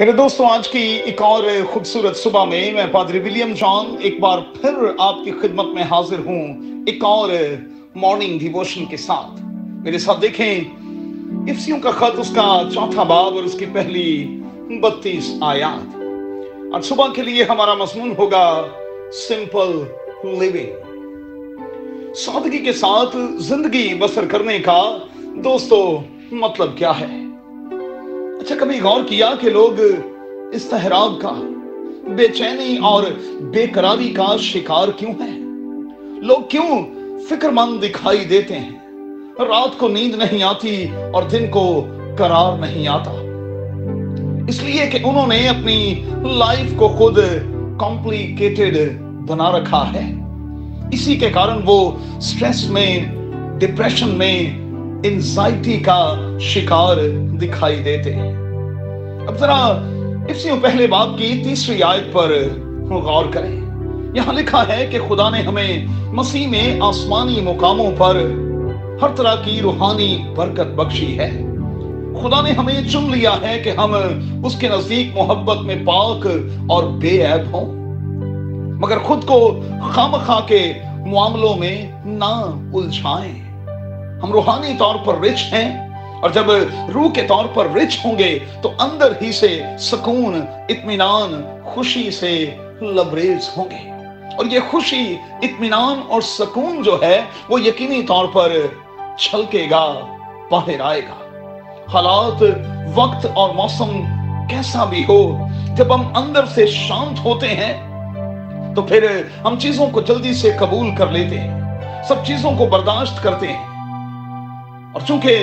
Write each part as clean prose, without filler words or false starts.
मेरे दोस्तों, आज की एक और खूबसूरत सुबह में मैं पादरी विलियम जॉन एक बार फिर आपकी खिदमत में हाजिर हूं एक और मॉर्निंग डिवोशन के साथ। मेरे साथ देखें इफ्सियों का खत, उसका चौथा बाब और उसकी पहली 32 आयत। आज सुबह के लिए हमारा मजमून होगा सिंपल लिविंग। सादगी के साथ जिंदगी बसर करने का दोस्तों मतलब क्या है? अच्छा, कभी गौर किया कि लोग इस्तहराब का, बेचैनी और बेकरारी का शिकार क्यों हैं? लोग क्यों फिक्रमंद दिखाई देते हैं? रात को नींद नहीं आती और दिन को करार नहीं आता। इसलिए कि उन्होंने अपनी लाइफ को खुद कॉम्प्लिकेटेड बना रखा है। इसी के कारण वो स्ट्रेस में, डिप्रेशन में, एंजाइटी का शिकार दिखाई देते हैं। अब जरा इफ्सियों पहले बाब की 3री आयत पर गौर करें। यहां लिखा है कि खुदा ने हमें मसीह में आसमानी मुकामों पर हर तरह की रूहानी बरकत बख्शी है। खुदा ने हमें चुन लिया है कि हम उसके नजदीक मोहब्बत में पाक और बेऐब हों, मगर खुद को खामखा के मामलों में ना उलझाएं। हम रूहानी तौर पर रिच हैं, और जब रूह के तौर पर रिच होंगे तो अंदर ही से सुकून, इत्मीनान, खुशी से लबरेज होंगे। और ये खुशी, इत्मीनान और सुकून जो है वो यकीनी तौर पर छलकेगा, बाहर आएगा। हालात, वक्त और मौसम कैसा भी हो, जब हम अंदर से शांत होते हैं तो फिर हम चीजों को जल्दी से कबूल कर लेते हैं, सब चीजों को बर्दाश्त करते हैं। और चूंकि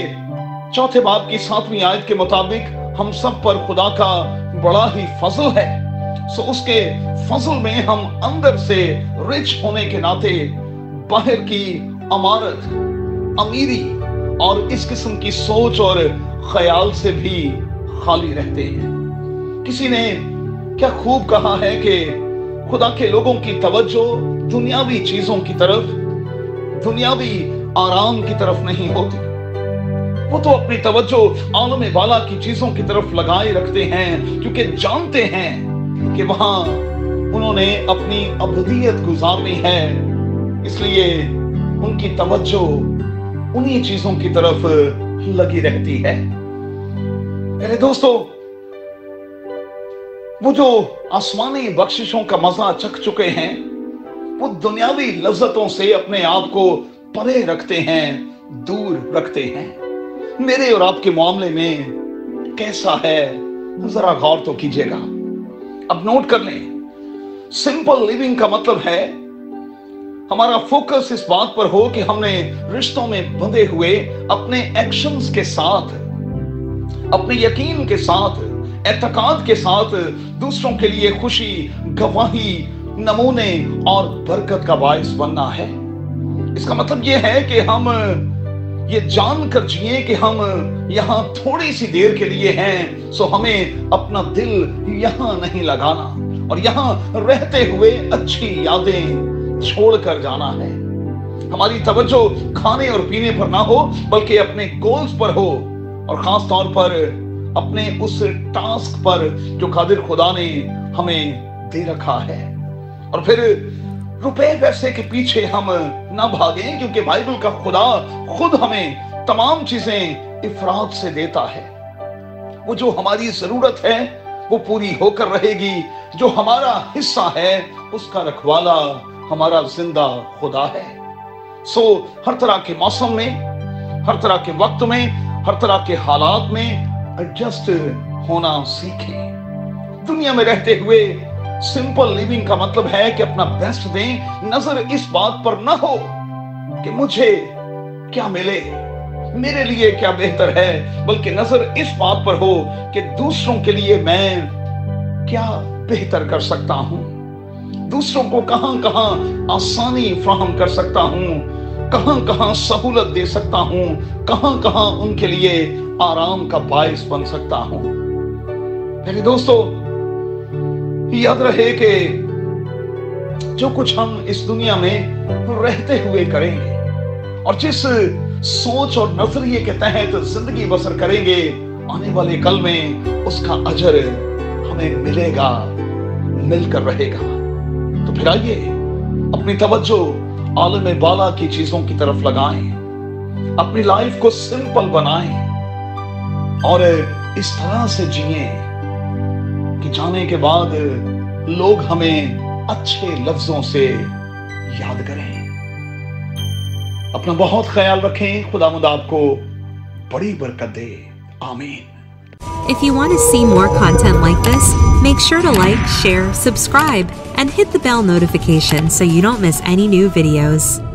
चौथे बाब की 7वीं आयत के मुताबिक हम सब पर खुदा का बड़ा ही फजल है, सो उसके फजल में हम अंदर से रिच होने के नाते बाहर की अमारत, अमीरी और इस किस्म की सोच और ख्याल से भी खाली रहते हैं। किसी ने क्या खूब कहा है कि खुदा के लोगों की तवज्जो दुनियावी चीजों की तरफ, दुनियावी आराम की तरफ नहीं होती। वो तो अपनी तवज्जो आलम बाला की चीजों की तरफ लगाए रखते हैं, क्योंकि जानते हैं कि वहां उन्होंने अपनी अबदियत गुजारनी है। इसलिए उनकी तवज्जो उन्हीं चीजों की तरफ लगी रहती है। मेरे दोस्तों, वो जो आसमानी बख्शिशों का मजा चख चुके हैं, वो दुनियावी लज्जतों से अपने आप को परे रखते हैं, दूर रखते हैं। मेरे और आपके मामले में कैसा है, जरा गौर तो कीजिएगा। अब नोट कर लें, सिंपल लिविंग का मतलब है हमारा फोकस इस बात पर हो कि हमने रिश्तों में बंधे हुए अपने एक्शंस के साथ, अपने यकीन के साथ, एतकाद के साथ दूसरों के लिए खुशी, गवाही, नमूने और बरकत का बायस बनना है। इसका मतलब यह है कि हम ये जानकर जिए कि हम यहां थोड़ी सी देर के लिए हैं, सो हमें अपना दिल यहां नहीं लगाना और यहां रहते हुए अच्छी यादें छोड़कर जाना है। हमारी तवज्जो खाने और पीने पर ना हो, बल्कि अपने गोल्स पर हो, और खास तौर पर अपने उस टास्क पर जो कादिर खुदा ने हमें दे रखा है। और फिर रुपए पैसे के पीछे हम ना भागें, क्योंकि बाइबल का खुदा खुद हमें तमाम चीजें इफरात से देता है। वो जो हमारी जरूरत है वो पूरी होकर रहेगी। जो हमारा हिस्सा है उसका रखवाला हमारा जिंदा खुदा है। सो हर तरह के मौसम में, हर तरह के वक्त में, हर तरह के हालात में एडजस्ट होना सीखें। दुनिया में रहते हुए सिंपल लिविंग का मतलब है कि अपना बेस्ट दें। नजर इस बात पर ना हो कि मुझे क्या मिले, मेरे लिए क्या बेहतर है, बल्कि नजर इस बात पर हो कि दूसरों के लिए मैं क्या बेहतर कर सकता हूं, दूसरों को कहां कहां आसानी फराहम कर सकता हूं, कहां कहां सहूलत दे सकता हूं, कहां कहां उनके लिए आराम का बायस बन सकता हूं। मेरे दोस्तों, याद रहे कि जो कुछ हम इस दुनिया में रहते हुए करेंगे और जिस सोच और नजरिए के तहत जिंदगी बसर करेंगे, आने वाले कल में उसका अजर हमें मिलेगा, मिलकर रहेगा। तो फिर आइए अपनी तवज्जो आलम बाला की चीजों की तरफ लगाएं, अपनी लाइफ को सिंपल बनाएं और इस तरह से जिए कि जाने के बाद लोग हमें अच्छे लफ्जों से याद करें। अपना बहुत ख्याल रखें। खुदावंद आपको बड़ी बरकत दे। आमीन। If you want to see more content like this, make sure to like, share, subscribe, and hit the bell notification so you don't miss any new videos.